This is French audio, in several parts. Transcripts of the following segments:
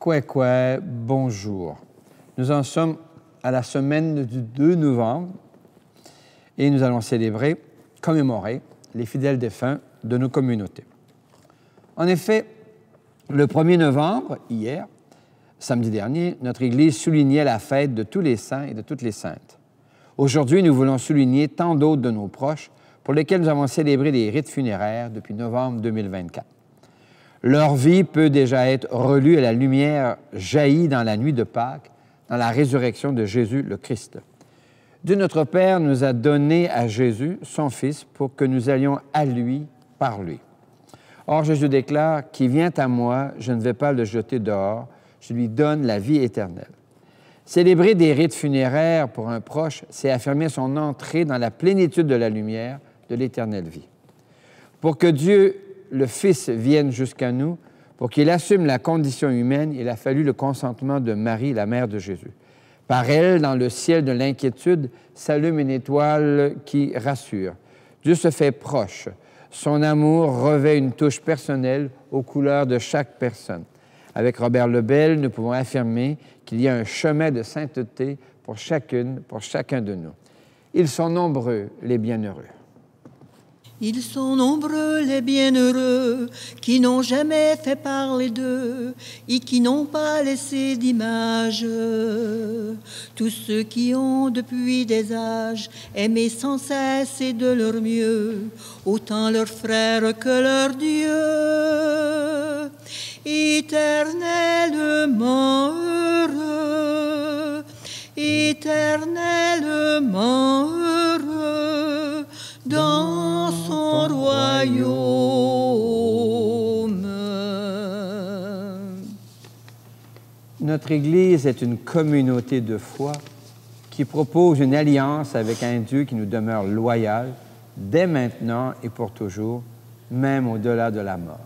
Quoi, bonjour. Nous en sommes à la semaine du 2 novembre et nous allons célébrer, commémorer les fidèles défunts de nos communautés. En effet, le 1er novembre, hier, samedi dernier, notre Église soulignait la fête de tous les saints et de toutes les saintes. Aujourd'hui, nous voulons souligner tant d'autres de nos proches pour lesquels nous avons célébré des rites funéraires depuis novembre 2024. Leur vie peut déjà être relue à la lumière jaillie dans la nuit de Pâques, dans la résurrection de Jésus le Christ. Dieu notre Père nous a donné à Jésus, son Fils, pour que nous allions à lui par lui. Or, Jésus déclare « Qui vient à moi, je ne vais pas le jeter dehors, je lui donne la vie éternelle. » Célébrer des rites funéraires pour un proche, c'est affirmer son entrée dans la plénitude de la lumière de l'éternelle vie. Pour que Dieu, le Fils, vienne jusqu'à nous, pour qu'il assume la condition humaine, il a fallu le consentement de Marie, la mère de Jésus. Par elle, dans le ciel de l'inquiétude, s'allume une étoile qui rassure. Dieu se fait proche. Son amour revêt une touche personnelle aux couleurs de chaque personne. Avec Robert Lebel, nous pouvons affirmer qu'il y a un chemin de sainteté pour chacune, pour chacun de nous. Ils sont nombreux, les bienheureux. Ils sont nombreux les bienheureux qui n'ont jamais fait parler d'eux et qui n'ont pas laissé d'image. Tous ceux qui ont depuis des âges aimé sans cesse et de leur mieux, autant leurs frères que leur Dieu. Éternellement heureux, éternellement heureux, dans son royaume. Notre Église est une communauté de foi qui propose une alliance avec un Dieu qui nous demeure loyal dès maintenant et pour toujours, même au-delà de la mort.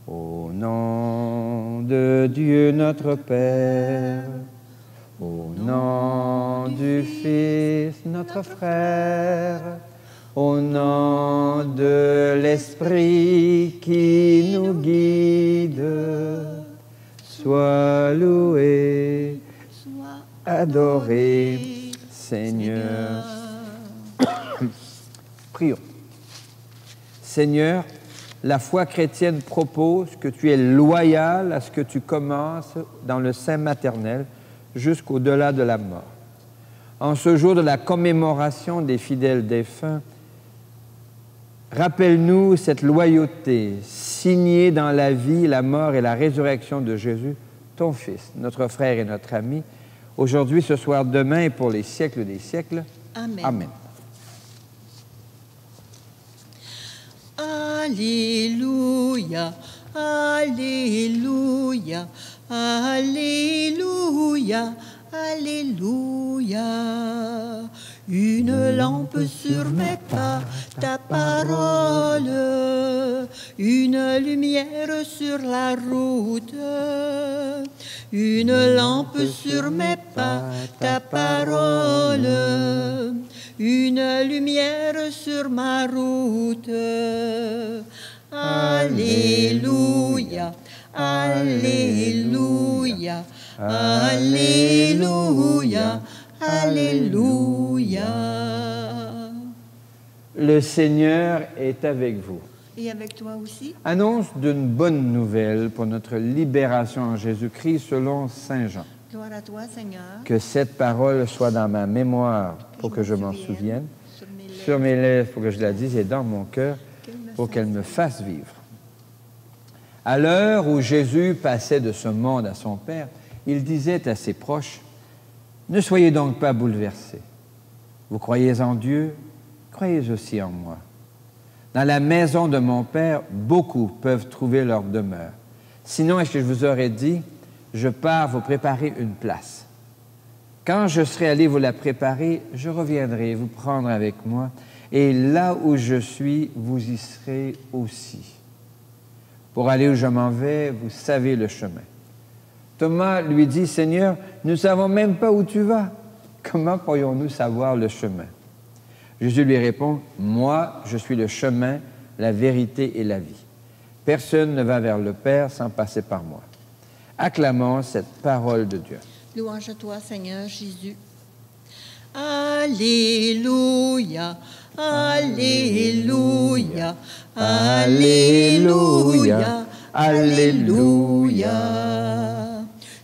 Au nom de Dieu notre Père, au nom du Fils notre frère, au nom de l'Esprit qui nous guide, sois loué, adoré, Seigneur. Prions. Seigneur, la foi chrétienne propose que tu es loyal à ce que tu commences dans le sein maternel jusqu'au-delà de la mort. En ce jour de la commémoration des fidèles défunts, rappelle-nous cette loyauté signée dans la vie, la mort et la résurrection de Jésus, ton Fils, notre frère et notre ami, aujourd'hui, ce soir, demain et pour les siècles des siècles. Amen. Amen. Alléluia, Alléluia, Alléluia, Alléluia. Une lampe sur mes pas, ta parole, une lumière sur la route. Une lampe sur mes pas, ta parole, une lumière sur ma route. Alléluia, Alléluia, Alléluia, Alléluia. Le Seigneur est avec vous. Et avec toi aussi. Annonce d'une bonne nouvelle pour notre libération en Jésus-Christ selon Saint Jean. Gloire à toi, Seigneur. Que cette parole soit dans ma mémoire pour que je m'en souvienne, sur mes lèvres pour que je la dise et dans mon cœur pour qu'elle me fasse vivre. À l'heure où Jésus passait de ce monde à son Père, il disait à ses proches, « Ne soyez donc pas bouleversés. Vous croyez en Dieu, croyez aussi en moi. Dans la maison de mon Père, beaucoup peuvent trouver leur demeure. Sinon, est-ce que je vous aurais dit, je pars vous préparer une place. Quand je serai allé vous la préparer, je reviendrai vous prendre avec moi, et là où je suis, vous y serez aussi. Pour aller où je m'en vais, vous savez le chemin. » Thomas lui dit, « Seigneur, nous ne savons même pas où tu vas. Comment pourrions-nous savoir le chemin? » Jésus lui répond, « Moi, je suis le chemin, la vérité et la vie. Personne ne va vers le Père sans passer par moi. » Acclamons cette parole de Dieu. Louange à toi, Seigneur Jésus. Alléluia, Alléluia, Alléluia, Alléluia.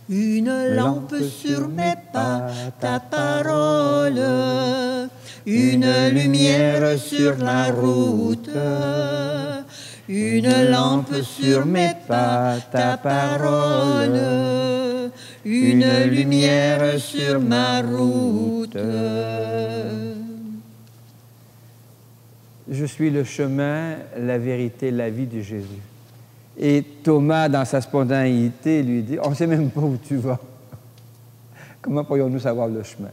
Une lampe sur mes pas, ta parole, une lumière sur la route. Une lampe sur mes pas, ta parole, une lumière sur ma route. Je suis le chemin, la vérité, la vie de Jésus. Et Thomas, dans sa spontanéité, lui dit, on ne sait même pas où tu vas. Comment pourrions-nous savoir le chemin?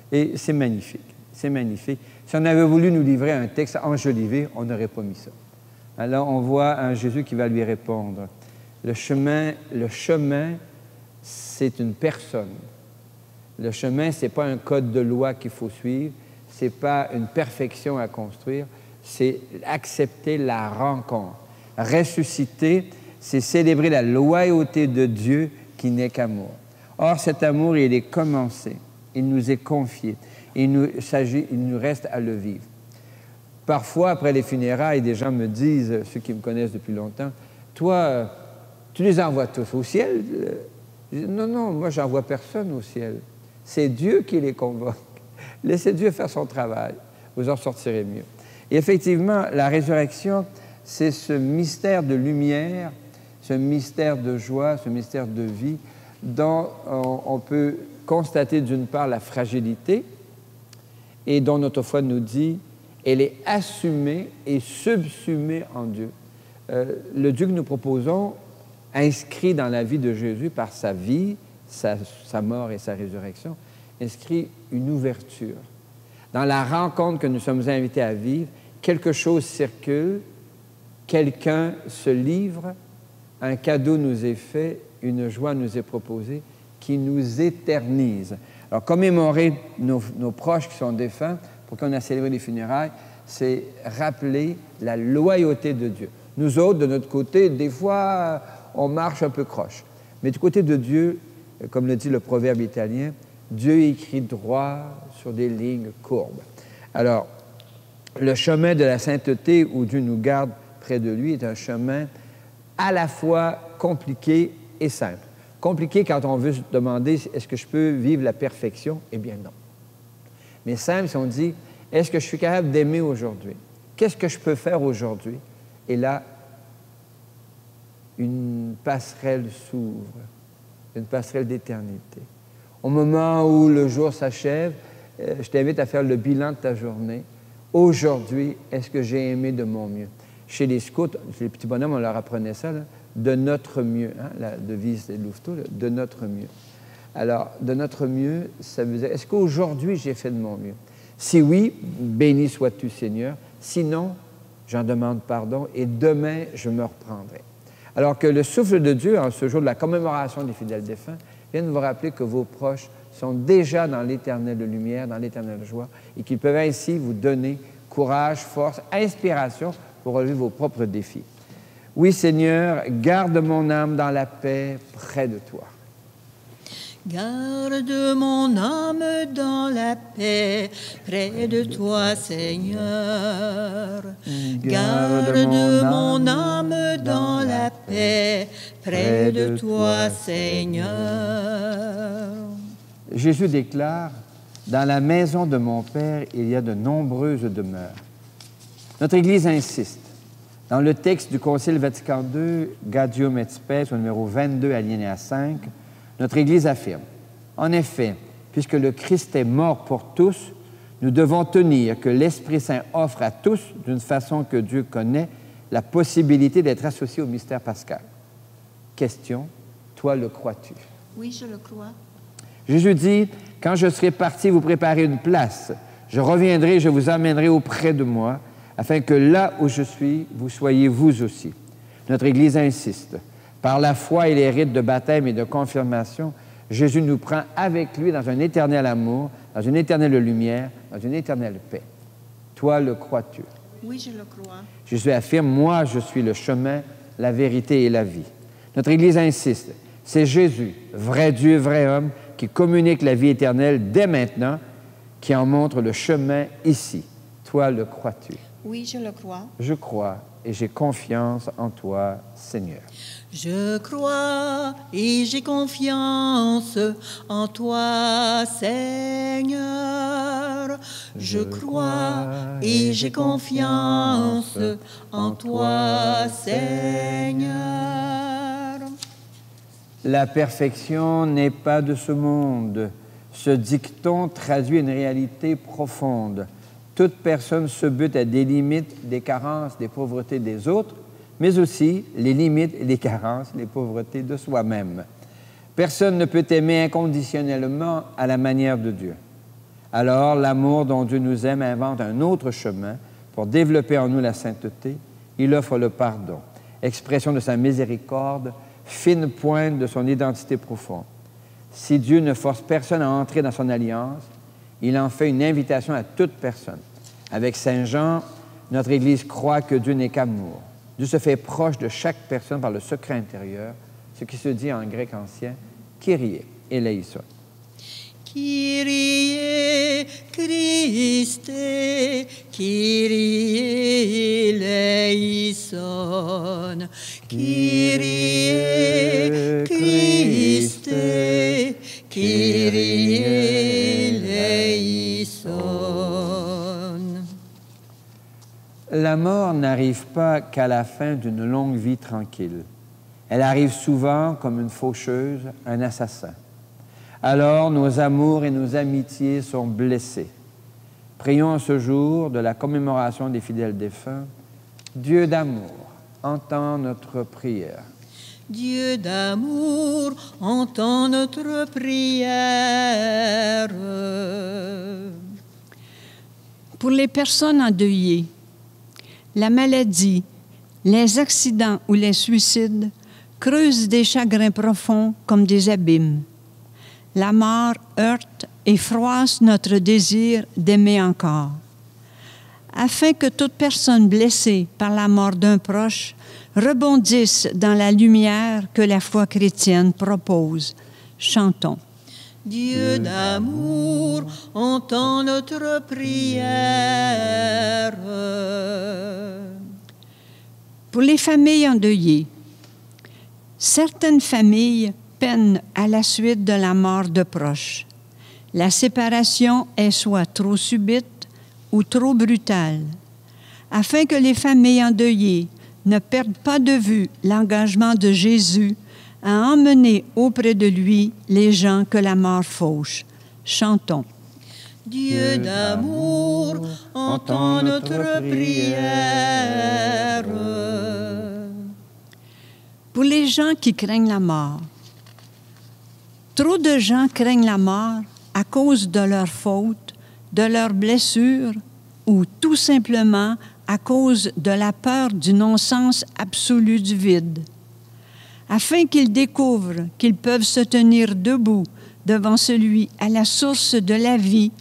Et c'est magnifique, c'est magnifique. Si on avait voulu nous livrer un texte enjolivé, on n'aurait pas mis ça. Alors, on voit un Jésus qui va lui répondre. Le chemin, c'est une personne. Le chemin, ce n'est pas un code de loi qu'il faut suivre, ce n'est pas une perfection à construire, c'est accepter la rencontre. Ressusciter, c'est célébrer la loyauté de Dieu qui n'est qu'amour. Or, cet amour, il est commencé, il nous est confié, il nous reste à le vivre. Parfois, après les funérailles, des gens me disent, ceux qui me connaissent depuis longtemps, « Toi, tu les envoies tous au ciel? » Je dis, « Non, moi, j'envoie personne au ciel. C'est Dieu qui les convoque. Laissez Dieu faire son travail. Vous en sortirez mieux. » Et effectivement, la résurrection, c'est ce mystère de lumière, ce mystère de joie, ce mystère de vie, dont on peut constater d'une part la fragilité et dont notre foi nous dit elle est assumée et subsumée en Dieu. Le Dieu que nous proposons inscrit dans la vie de Jésus par sa vie, sa mort et sa résurrection, inscrit une ouverture. Dans la rencontre que nous sommes invités à vivre, quelque chose circule, quelqu'un se livre, un cadeau nous est fait, une joie nous est proposée qui nous éternise. Alors, commémorer nos proches qui sont défunts, pour qu'on a célébré les funérailles, c'est rappeler la loyauté de Dieu. Nous autres, de notre côté, des fois, on marche un peu croche. Mais du côté de Dieu, comme le dit le proverbe italien, Dieu écrit droit sur des lignes courbes. Alors, le chemin de la sainteté où Dieu nous garde près de lui est un chemin à la fois compliqué et simple. Compliqué quand on veut se demander est-ce que je peux vivre la perfection? Eh bien non. Mais simple si on dit est-ce que je suis capable d'aimer aujourd'hui? Qu'est-ce que je peux faire aujourd'hui? Et là, une passerelle s'ouvre, une passerelle d'éternité. Au moment où le jour s'achève, je t'invite à faire le bilan de ta journée. Aujourd'hui, est-ce que j'ai aimé de mon mieux? Chez les scouts, chez les petits bonhommes, on leur apprenait ça, là, de notre mieux, hein, la devise de Louveteau, là, de notre mieux. Alors, de notre mieux, ça veut dire, est-ce qu'aujourd'hui, j'ai fait de mon mieux? Si oui, béni sois-tu, Seigneur. Sinon, j'en demande pardon et demain, je me reprendrai. Alors que le souffle de Dieu, en ce jour de la commémoration des fidèles défunts, vient de vous rappeler que vos proches sont déjà dans l'éternelle lumière, dans l'éternelle joie, et qu'ils peuvent ainsi vous donner courage, force, inspiration pour relever vos propres défis. Oui, Seigneur, garde mon âme dans la paix près de toi. Garde mon âme dans la paix, près de toi, Seigneur. Garde mon âme dans la paix, près de toi, Seigneur. Jésus déclare, « Dans la maison de mon Père, il y a de nombreuses demeures. » Notre Église insiste. Dans le texte du Concile Vatican II, Gaudium et Spes, au numéro 22, alinéa 5, notre Église affirme, « En effet, puisque le Christ est mort pour tous, nous devons tenir que l'Esprit Saint offre à tous, d'une façon que Dieu connaît, la possibilité d'être associés au mystère pascal. » Question, toi le crois-tu? Oui, je le crois. Jésus dit, « Quand je serai parti vous préparer une place, je reviendrai et je vous amènerai auprès de moi, afin que là où je suis, vous soyez vous aussi. » Notre Église insiste. Par la foi et les rites de baptême et de confirmation, Jésus nous prend avec lui dans un éternel amour, dans une éternelle lumière, dans une éternelle paix. Toi, le crois-tu? Oui, je le crois. Jésus affirme, « Moi, je suis le chemin, la vérité et la vie. » Notre Église insiste. C'est Jésus, vrai Dieu, vrai homme, qui communique la vie éternelle dès maintenant, qui en montre le chemin ici. Toi, le crois-tu? Oui, je le crois. Je crois et j'ai confiance en toi, Seigneur. Je crois et j'ai confiance en toi, Seigneur. Je crois et j'ai confiance en toi, Seigneur. La perfection n'est pas de ce monde. Ce dicton traduit une réalité profonde. Toute personne se bute à des limites, des carences, des pauvretés des autres, mais aussi les limites et les carences, les pauvretés de soi-même. Personne ne peut aimer inconditionnellement à la manière de Dieu. Alors, l'amour dont Dieu nous aime invente un autre chemin pour développer en nous la sainteté. Il offre le pardon, expression de sa miséricorde, fine pointe de son identité profonde. Si Dieu ne force personne à entrer dans son alliance, il en fait une invitation à toute personne. Avec Saint Jean, notre Église croit que Dieu n'est qu'amour. Dieu se fait proche de chaque personne par le secret intérieur, ce qui se dit en grec ancien, Kyrie eleison. Kyrie Christe, Kyrie eleison. Kyrie Christe, Kyrie eleison. La mort n'arrive pas qu'à la fin d'une longue vie tranquille. Elle arrive souvent comme une faucheuse, un assassin. Alors nos amours et nos amitiés sont blessés. Prions ce jour de la commémoration des fidèles défunts. Dieu d'amour, entends notre prière. Dieu d'amour, entends notre prière. Pour les personnes endeuillées, la maladie, les accidents ou les suicides creusent des chagrins profonds comme des abîmes. La mort heurte et froisse notre désir d'aimer encore. Afin que toute personne blessée par la mort d'un proche rebondisse dans la lumière que la foi chrétienne propose, chantons. Dieu d'amour, entends notre prière. Pour les familles endeuillées, certaines familles peinent à la suite de la mort de proches. La séparation est soit trop subite ou trop brutale. Afin que les familles endeuillées ne perdent pas de vue l'engagement de Jésus à emmener auprès de lui les gens que la mort fauche. Chantons. Dieu d'amour, entends notre prière. Pour les gens qui craignent la mort, trop de gens craignent la mort à cause de leurs fautes, de leurs blessures ou tout simplement à cause de la peur du non-sens absolu du vide. Afin qu'ils découvrent qu'ils peuvent se tenir debout devant celui à la source de la vie,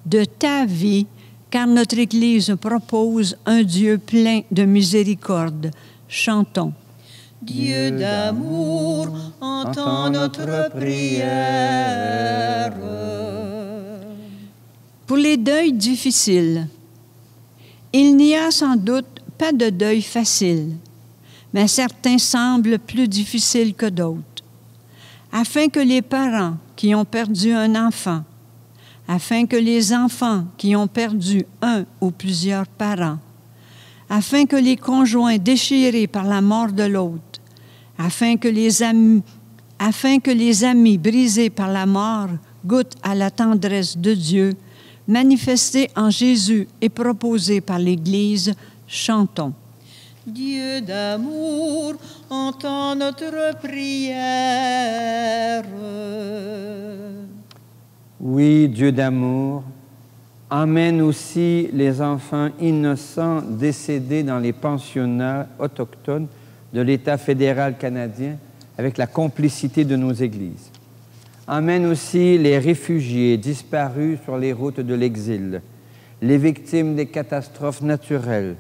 de ta vie, car notre Église propose un Dieu plein de miséricorde. Chantons. Dieu d'amour, entends notre prière. Pour les deuils difficiles, il n'y a sans doute pas de deuil facile, mais certains semblent plus difficiles que d'autres. Afin que les parents qui ont perdu un enfant, afin que les enfants qui ont perdu un ou plusieurs parents, afin que les conjoints déchirés par la mort de l'autre, afin que les amis brisés par la mort goûtent à la tendresse de Dieu, manifestée en Jésus et proposée par l'Église, chantons. Dieu d'amour, entends notre prière. Oui, Dieu d'amour, emmène aussi les enfants innocents décédés dans les pensionnats autochtones de l'État fédéral canadien avec la complicité de nos églises. Emmène aussi les réfugiés disparus sur les routes de l'exil, les victimes des catastrophes naturelles,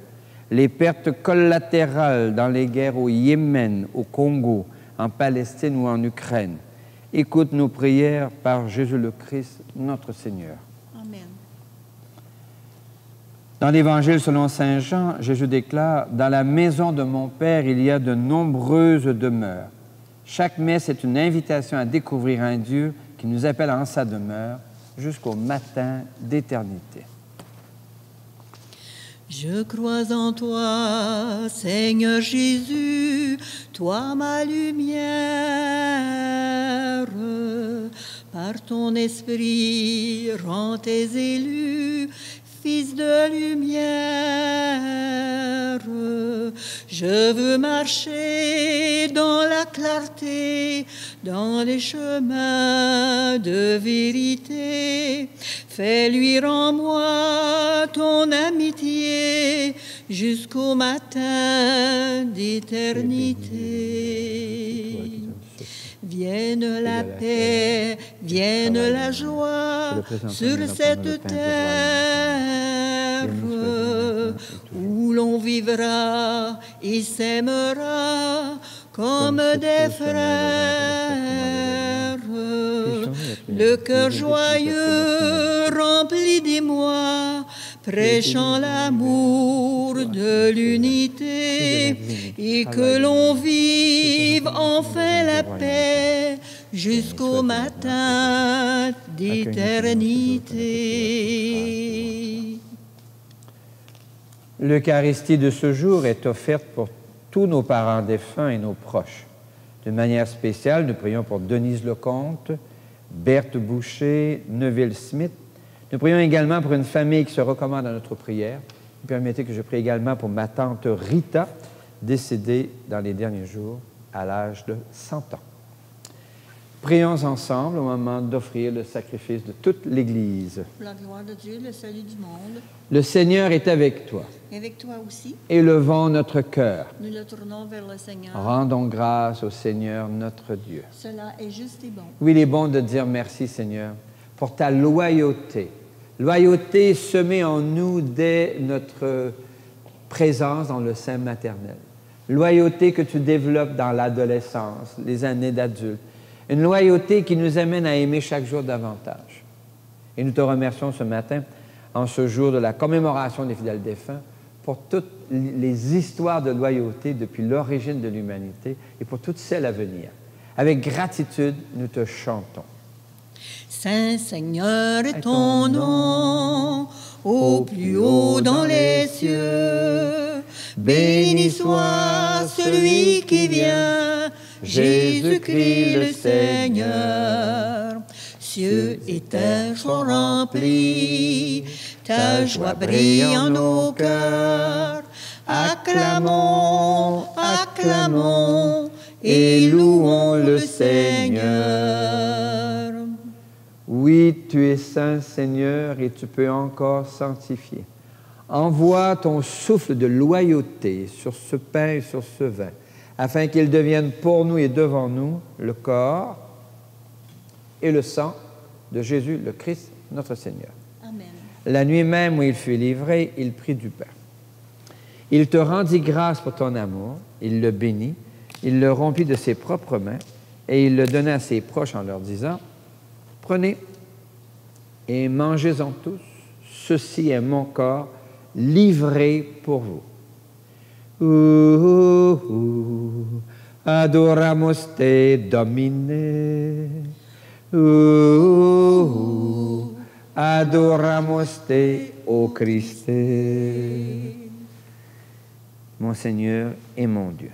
les pertes collatérales dans les guerres au Yémen, au Congo, en Palestine ou en Ukraine. Écoute nos prières par Jésus le Christ, notre Seigneur. Amen. Dans l'Évangile selon saint Jean, Jésus déclare « Dans la maison de mon Père, il y a de nombreuses demeures. Chaque messe est une invitation à découvrir un Dieu qui nous appelle en sa demeure jusqu'au matin d'éternité. » Je crois en toi, Seigneur Jésus, toi ma lumière. Par ton esprit, rends tes élus, fils de lumière. Je veux marcher dans la clarté, dans les chemins de vérité. Fais luire en moi ton amitié jusqu'au matin d'éternité. Vienne la paix, vienne la joie sur cette terre où l'on vivra et s'aimera comme des frères. Le cœur joyeux rempli d'émoi, prêchant l'amour de l'unité, et que l'on vive enfin la paix jusqu'au matin d'éternité. L'Eucharistie de ce jour est offerte pour tous nos parents défunts et nos proches. De manière spéciale, nous prions pour Denise Lecomte, Berthe Boucher, Neville Smith. Nous prions également pour une famille qui se recommande à notre prière. Permettez que je prie également pour ma tante Rita, décédée dans les derniers jours à l'âge de 100 ans. Prions ensemble au moment d'offrir le sacrifice de toute l'Église. Pour la gloire de Dieu, le salut du monde. Le Seigneur est avec toi. Et avec toi aussi, Élevons notre cœur. nous le tournons vers le Seigneur. Rendons grâce au Seigneur notre Dieu. Cela est juste et bon. Oui, il est bon de dire merci, Seigneur, pour ta loyauté. Loyauté semée en nous dès notre présence dans le sein maternel. Loyauté que tu développes dans l'adolescence, les années d'adulte. Une loyauté qui nous amène à aimer chaque jour davantage. Et nous te remercions ce matin, en ce jour de la commémoration des fidèles défunts, pour toutes les histoires de loyauté depuis l'origine de l'humanité et pour toutes celles à venir. Avec gratitude, nous te chantons. Saint Seigneur est ton nom, au plus haut dans les cieux. Béni soit celui qui vient, Jésus-Christ le Seigneur. Cieux et terre sont remplis, ta joie brille en nos cœurs. Acclamons, acclamons et louons le Seigneur. Oui, tu es saint, Seigneur, et tu peux encore sanctifier. Envoie ton souffle de loyauté sur ce pain et sur ce vin, afin qu'ils deviennent pour nous et devant nous le corps et le sang de Jésus, le Christ, notre Seigneur. Amen. La nuit même où il fut livré, il prit du pain. Il te rendit grâce pour ton amour, il le bénit, il le rompit de ses propres mains, et il le donna à ses proches en leur disant, « Prenez et mangez-en tous, ceci est mon corps livré pour vous. » Adoramus te, Domine. Adoramus te, ô Christe. Mon Seigneur et mon Dieu.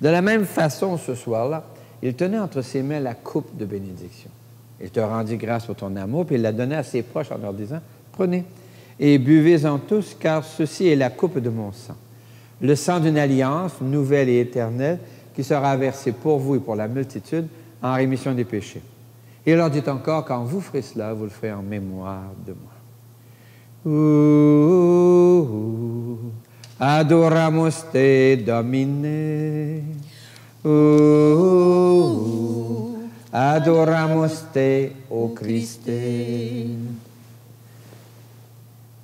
De la même façon, ce soir-là, il tenait entre ses mains la coupe de bénédiction. Il te rendit grâce pour ton amour, puis il la donna à ses proches en leur disant, « Prenez et buvez-en tous, car ceci est la coupe de mon sang, le sang d'une alliance nouvelle et éternelle qui sera versé pour vous et pour la multitude en rémission des péchés. » Et il leur dit encore, « Quand vous ferez cela, vous le ferez en mémoire de moi. » Adoramus te, Domine. Adoramus te, ô Christe.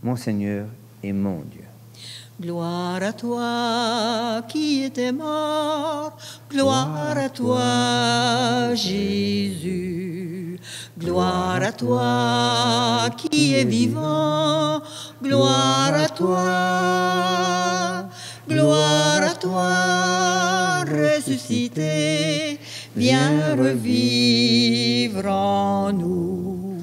Mon Seigneur et mon Dieu. Gloire à toi qui étais mort, gloire à toi Jésus. Gloire à toi qui es vivant, gloire à toi. Gloire à toi ressuscité, viens revivre en nous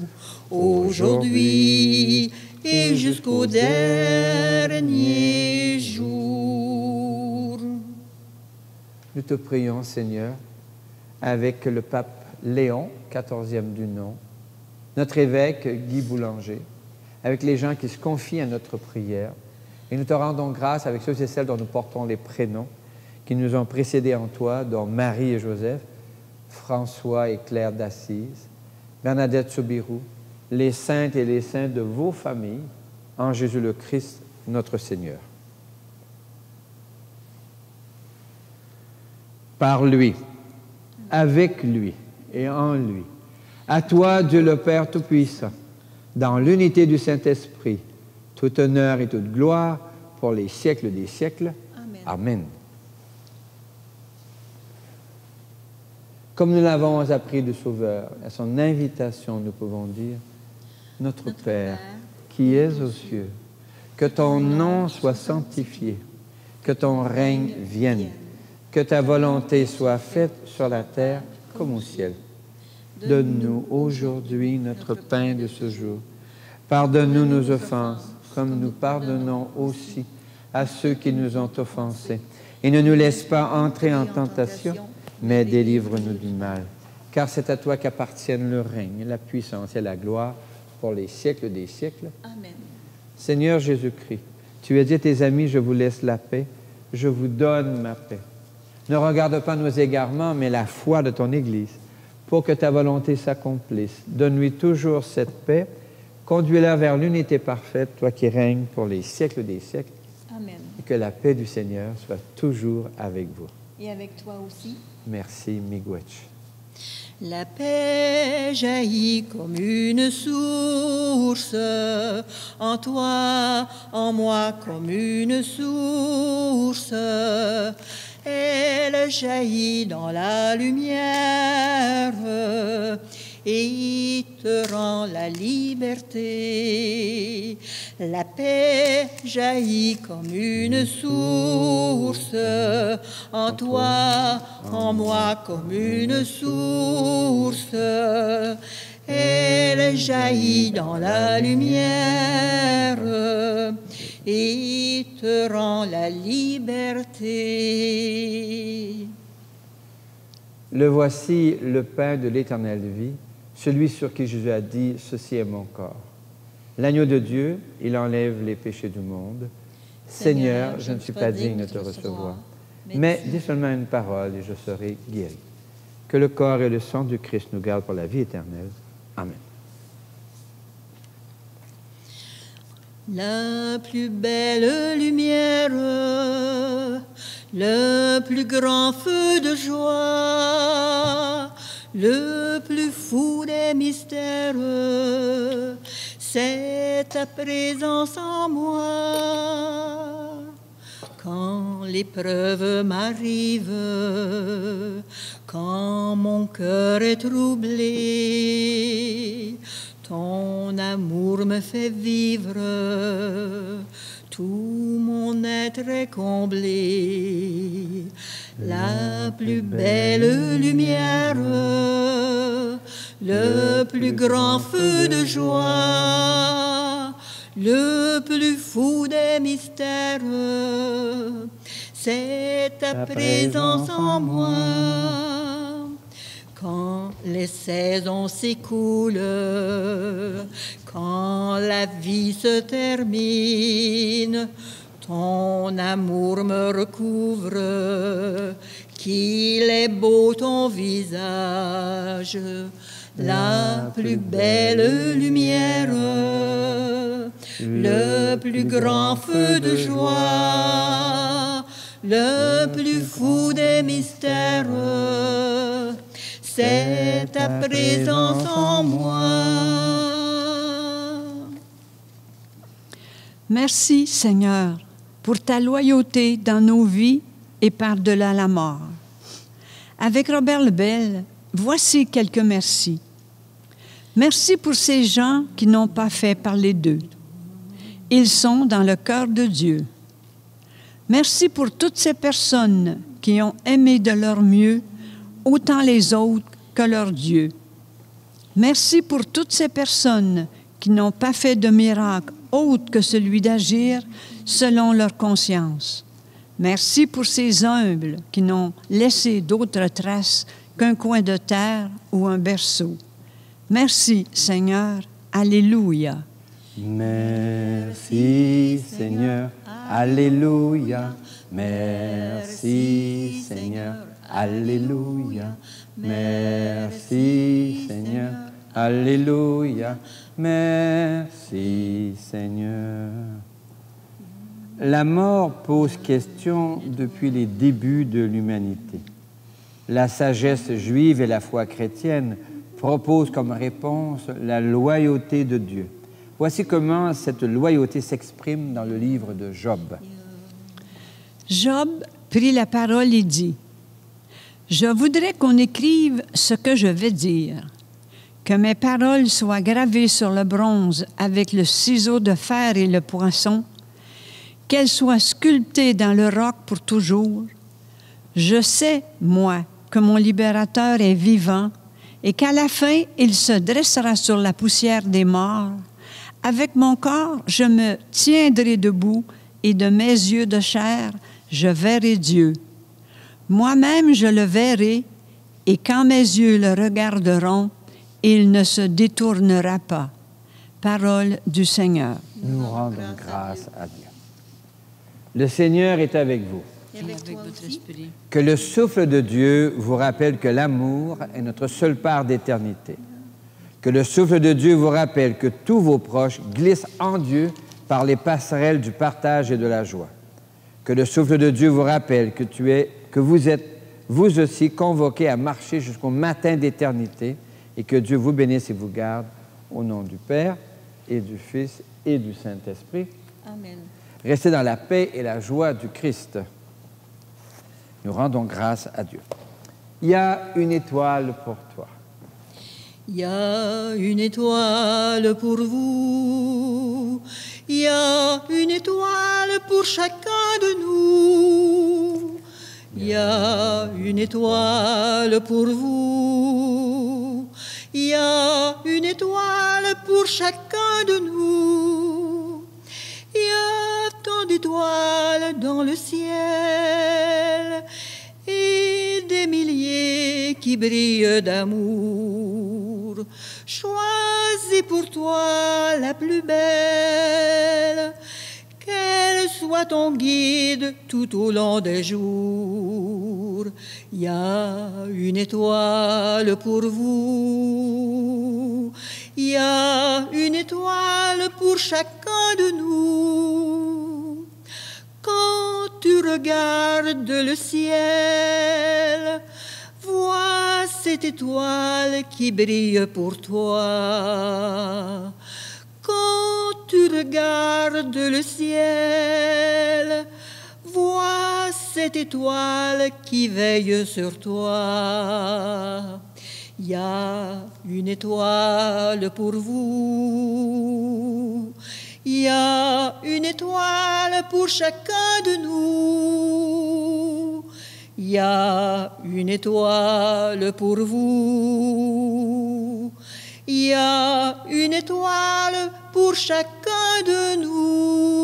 aujourd'hui et jusqu'au dernier jour. Nous te prions, Seigneur, avec le pape Léon, 14e du nom, notre évêque Guy Boulanger, avec les gens qui se confient à notre prière. Et nous te rendons grâce avec ceux et celles dont nous portons les prénoms, qui nous ont précédés en toi, dont Marie et Joseph, François et Claire d'Assise, Bernadette Soubirous, les saintes et les saints de vos familles, en Jésus le Christ, notre Seigneur. Par lui, avec lui et en lui, à toi, Dieu le Père Tout-Puissant, dans l'unité du Saint-Esprit, tout honneur et toute gloire pour les siècles des siècles. Amen. Amen. Comme nous l'avons appris du Sauveur, à son invitation, nous pouvons dire, Notre Père, qui es aux cieux, que ton nom soit sanctifié, que ton règne vienne, que ta volonté soit faite sur la terre comme au ciel. Donne-nous aujourd'hui notre pain de ce jour. Pardonne-nous nos offenses, comme nous pardonnons aussi à ceux qui nous ont offensés. Et ne nous laisse pas entrer en tentation, mais délivre-nous du mal. Car c'est à toi qu'appartiennent le règne, la puissance et la gloire pour les siècles des siècles. Amen. Seigneur Jésus-Christ, tu as dit à tes amis, je vous laisse la paix, je vous donne ma paix. Ne regarde pas nos égarements, mais la foi de ton Église, pour que ta volonté s'accomplisse. Donne-lui toujours cette paix, conduis-la vers l'unité parfaite, toi qui règnes pour les siècles des siècles. Amen. Et que la paix du Seigneur soit toujours avec vous. Et avec toi aussi. Merci, Miigwech. La paix jaillit comme une source, en toi, en moi comme une source. Elle jaillit dans la lumière et te rend la liberté. La paix jaillit comme une source, en toi, en moi comme une source. Elle jaillit dans la lumière et te rend la liberté. Le voici, le pain de l'éternelle vie, celui sur qui Jésus a dit, ceci est mon corps. L'agneau de Dieu, il enlève les péchés du monde. Seigneur, je ne suis pas digne de te recevoir, mais dis seulement une parole et je serai guéri. Que le corps et le sang du Christ nous gardent pour la vie éternelle. Amen. La plus belle lumière, le plus grand feu de joie, le plus fou des mystères, c'est ta présence en moi. Quand l'épreuve m'arrive, quand mon cœur est troublé, ton amour me fait vivre, tout mon être est comblé. La plus belle lumière, le plus grand feu de joie, le plus fou des mystères, c'est ta présence en moi. Quand les saisons s'écoulent, quand la vie se termine, ton amour me recouvre, qu'il est beau ton visage, la plus belle lumière, le plus grand feu de joie, le plus fou des mystères, c'est ta présence en moi. Merci, Seigneur, pour ta loyauté dans nos vies et par-delà la mort. Avec Robert Lebel, voici quelques merci. Merci pour ces gens qui n'ont pas fait parler d'eux. Ils sont dans le cœur de Dieu. Merci pour toutes ces personnes qui ont aimé de leur mieux autant les autres que leur Dieu. Merci pour toutes ces personnes qui n'ont pas fait de miracle autre que celui d'agir selon leur conscience. Merci pour ces humbles qui n'ont laissé d'autres traces qu'un coin de terre ou un berceau. Merci, Seigneur. Alléluia. Merci, Seigneur. Alléluia. Merci, Seigneur. Alléluia. Merci, Seigneur. Alléluia. Merci, Seigneur. La mort pose question depuis les débuts de l'humanité. La sagesse juive et la foi chrétienne proposent comme réponse la loyauté de Dieu. Voici comment cette loyauté s'exprime dans le livre de Job. Job prit la parole et dit, « Je voudrais qu'on écrive ce que je vais dire, que mes paroles soient gravées sur le bronze avec le ciseau de fer et le poinçon, qu'elles soient sculptées dans le roc pour toujours. Je sais, moi, que mon libérateur est vivant et qu'à la fin, il se dressera sur la poussière des morts. Avec mon corps, je me tiendrai debout et de mes yeux de chair, je verrai Dieu. Moi-même, je le verrai et quand mes yeux le regarderont, il ne se détournera pas. » Parole du Seigneur. Nous rendons grâce à Dieu. Le Seigneur est avec vous. Et avec votre esprit. Que le souffle de Dieu vous rappelle que l'amour est notre seule part d'éternité. Que le souffle de Dieu vous rappelle que tous vos proches glissent en Dieu par les passerelles du partage et de la joie. Que le souffle de Dieu vous rappelle que vous êtes, vous aussi, convoqués à marcher jusqu'au matin d'éternité et que Dieu vous bénisse et vous garde au nom du Père et du Fils et du Saint-Esprit. Amen. Restez dans la paix et la joie du Christ. Nous rendons grâce à Dieu. Il y a une étoile pour toi. Il y a une étoile pour vous, il y a une étoile pour chacun de nous. Il y a une étoile pour vous, il y a une étoile pour chacun de nous. Il y a tant d'étoiles dans le ciel et des milliers qui brillent d'amour. Choisis pour toi la plus belle, qu'elle soit ton guide tout au long des jours. Il y a une étoile pour vous, il y a une étoile pour chacun de nous. Quand tu regardes le ciel, vois cette étoile qui brille pour toi. Quand tu regardes le ciel, vois cette étoile qui veille sur toi. Il y a une étoile pour vous, il y a une étoile pour chacun de nous. Il y a une étoile pour vous, il y a une étoile pour chacun de nous.